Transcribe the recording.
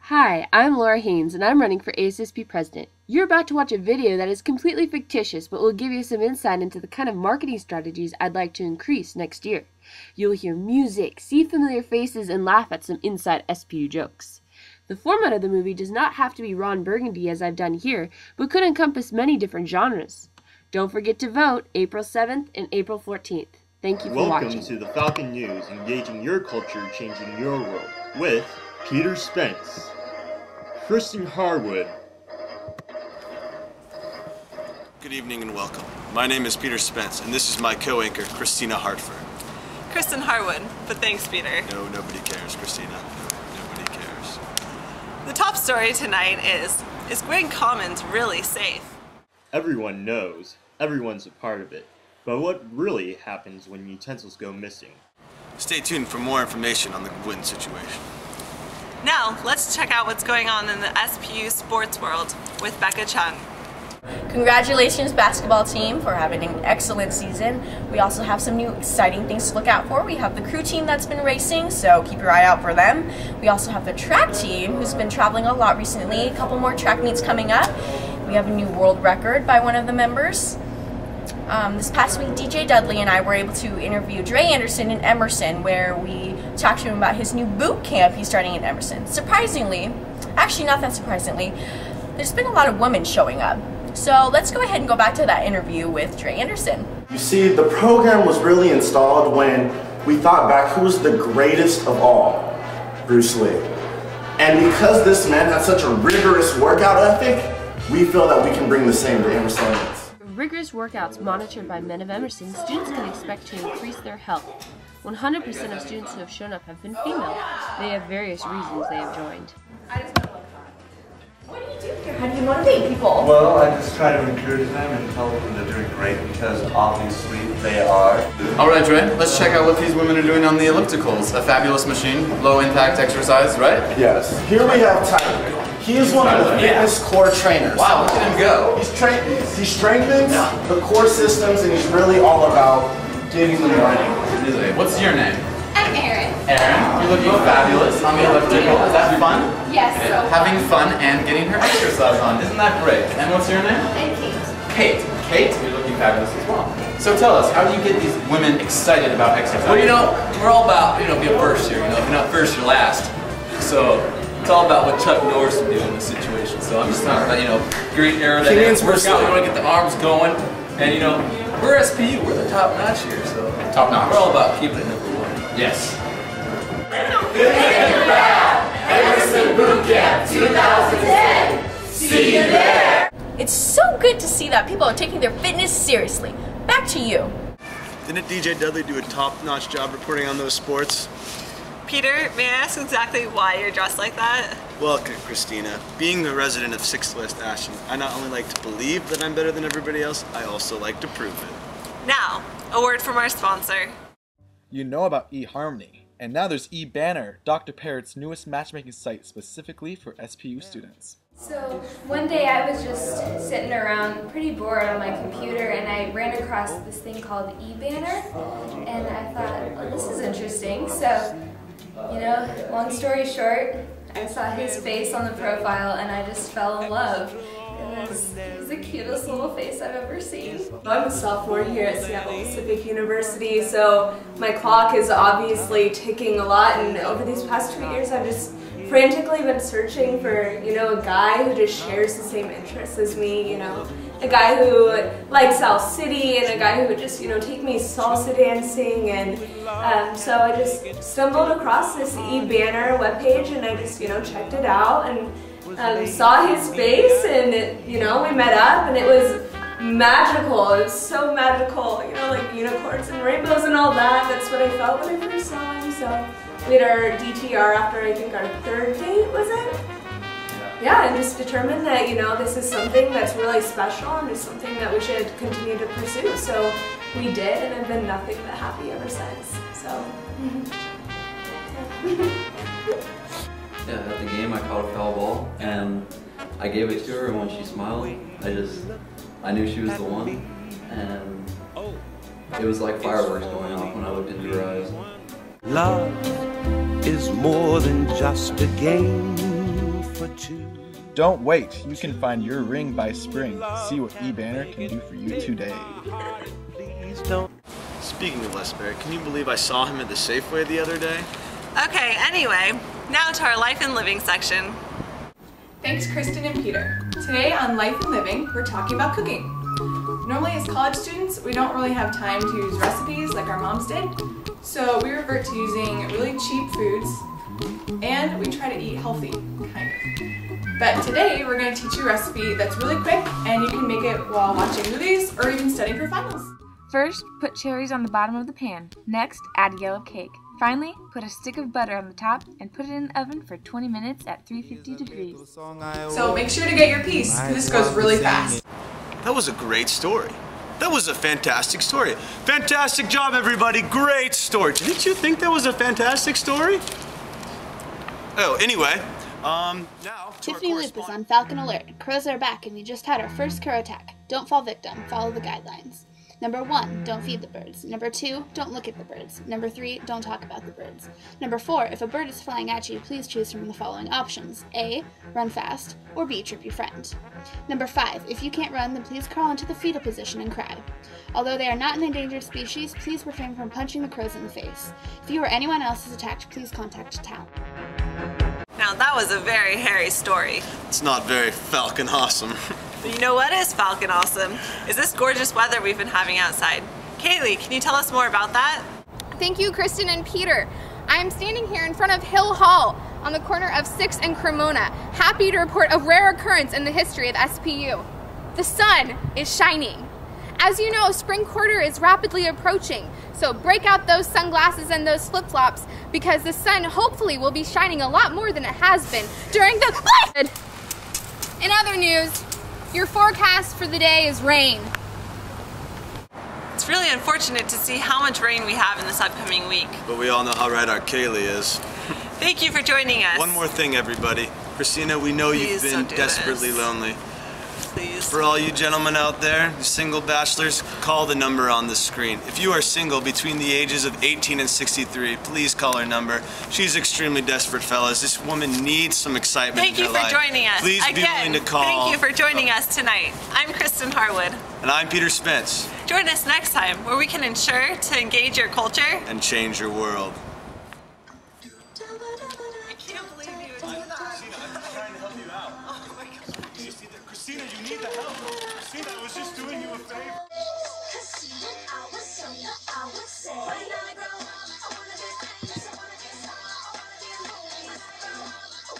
Hi, I'm Laura Haynes, and I'm running for ASSP President. You're about to watch a video that is completely fictitious, but will give you some insight into the kind of marketing strategies I'd like to increase next year. You'll hear music, see familiar faces, and laugh at some inside SPU jokes. The format of the movie does not have to be Ron Burgundy as I've done here, but could encompass many different genres. Don't forget to vote April 7th and April 14th. Thank you for watching. Welcome to the Falcon News, engaging your culture, changing your world, with Peter Spence, Kristen Harwood. Good evening and welcome. My name is Peter Spence, and this is my co-anchor, Christina Hartford. Kristen Harwood, but thanks, Peter. No, nobody cares, Christina. Nobody cares. The top story tonight is Gwyn Commons really safe? Everyone knows, everyone's a part of it, but what really happens when utensils go missing? Stay tuned for more information on the Gwyn situation. Now, let's check out what's going on in the SPU sports world with Becca Chung. Congratulations, basketball team, for having an excellent season. We also have some new exciting things to look out for. We have the crew team that's been racing, so keep your eye out for them. We also have the track team, who's been traveling a lot recently. A couple more track meets coming up. We have a new world record by one of the members. This past week, DJ Dudley and I were able to interview Dre Anderson in Emerson, where we talked to him about his new boot camp he's starting in Emerson. Surprisingly, actually not that surprisingly, there's been a lot of women showing up. So let's go ahead and go back to that interview with Dre Anderson. You see, the program was really installed when we thought back who's the greatest of all, Bruce Lee. And because this man has such a rigorous workout ethic, we feel that we can bring the same to Emersonians. Rigorous workouts monitored by Men of Emerson, students can expect to increase their health. 100% of students who have shown up have been female. They have various reasons they have joined. What do you do here? How do you motivate people? Well, I just try to encourage them and tell them they're doing great because obviously they are. Alright, Dre, let's check out what these women are doing on the ellipticals. A fabulous machine, low impact exercise, right? Yes. Here we have Tyler. He is one of the fitness core trainers. Wow, look at him go. He strengthens the core systems, and he's really all about getting them running. What's your name? I'm Erin. Erin, you're looking fabulous on the elliptical. Is that fun? Yes. So having fun and getting her exercise on. Isn't that great? And what's your name? I'm Kate. Kate. Kate, you're looking fabulous as well. So tell us, how do you get these women excited about exercise? Well, we're all about, being first here. If you're not first, you're last. So it's all about what Chuck Norris would do in this situation. So I'm just talking about, great aerodynamic workout. We want to get the arms going. And, we're SPU. We're the top notch here. So top notch. We're all about keeping it #1. Yes. Emerson Boot Camp 2010. See you there. It's so good to see that people are taking their fitness seriously. Back to you. Didn't DJ Dudley do a top-notch job reporting on those sports? Peter, may I ask exactly why you're dressed like that? Well, Christina, being a resident of 6th West Ashton, I not only like to believe that I'm better than everybody else, I also like to prove it. Now, a word from our sponsor. You know about eHarmony, and now there's eBanner, Dr. Parrott's newest matchmaking site specifically for SPU students. So one day I was just sitting around pretty bored on my computer, and I ran across this thing called eBanner, and I thought, well, this is interesting. So, long story short, I saw his face on the profile and I just fell in love. It was the cutest little face I've ever seen. I'm a sophomore here at Seattle Pacific University, so my clock is obviously ticking a lot, and over these past 2 years I've just frantically been searching for, a guy who just shares the same interests as me, a guy who likes South City, and a guy who would just, take me salsa dancing, and so I just stumbled across this eBanner webpage, and I just, checked it out, and saw his face, and we met up, and it was magical. It was so magical, like unicorns and rainbows and all that. That's what I felt when I first saw him. So we had our DTR after I think our 3rd date, was it? Yeah, and just determined that, this is something that's really special and it's something that we should continue to pursue. So we did, and I've been nothing but happy ever since. So. Yeah, at the game I caught a foul ball and I gave it to her, and when she smiled, I knew she was the one, and it was like fireworks going off when I looked into her eyes. Love is more than just a game Don't wait, you can find your ring by spring. See what eBanner can do for you today. Speaking of Les Barrett, can you believe I saw him at the Safeway the other day? Okay, anyway, now to our Life and Living section. Thanks, Kristen and Peter. Today on Life and Living, we're talking about cooking. Normally as college students, we don't really have time to use recipes like our moms did, so we revert to using really cheap foods, and we try to eat healthy, kind of. But today, we're going to teach you a recipe that's really quick, and you can make it while watching movies or even studying for finals. First, put cherries on the bottom of the pan. Next, add yellow cake. Finally, put a stick of butter on the top and put it in the oven for 20 minutes at 350 degrees. So make sure to get your piece, because this goes really fast. That was a great story. That was a fantastic story. Fantastic job, everybody. Great story. Didn't you think that was a fantastic story? Oh, anyway, now... Tiffany Loop is on Falcon Alert. Crows are back and we just had our first crow attack. Don't fall victim. Follow the guidelines. Number 1, don't feed the birds. Number 2, don't look at the birds. Number 3, don't talk about the birds. Number 4, if a bird is flying at you, please choose from the following options. A, run fast, or B, trip your friend. Number 5, if you can't run, then please crawl into the fetal position and cry. Although they are not an endangered species, please refrain from punching the crows in the face. If you or anyone else is attacked, please contact town. Now that was a very hairy story. It's not very Falcon awesome. But you know what is Falcon awesome? Is this gorgeous weather we've been having outside. Kaylee, can you tell us more about that? Thank you, Kristen and Peter. I am standing here in front of Hill Hall on the corner of 6th and Cremona, happy to report a rare occurrence in the history of SPU. The sun is shining. As you know, spring quarter is rapidly approaching, so break out those sunglasses and those flip-flops because the sun hopefully will be shining a lot more than it has been during the... In other news, your forecast for the day is rain. It's really unfortunate to see how much rain we have in this upcoming week. But we all know how right our Kaylee is. Thank you for joining us. One more thing, everybody. Christina, we know you've been desperately lonely. Please. For all you gentlemen out there, you single bachelors, call the number on the screen. If you are single between the ages of 18 and 63, please call her number. She's extremely desperate, fellas. This woman needs some excitement in her life. Thank you for joining us. Please be willing to call. Thank you for joining us tonight. I'm Kristen Harwood. And I'm Peter Spence. Join us next time where we can ensure to engage your culture and change your world.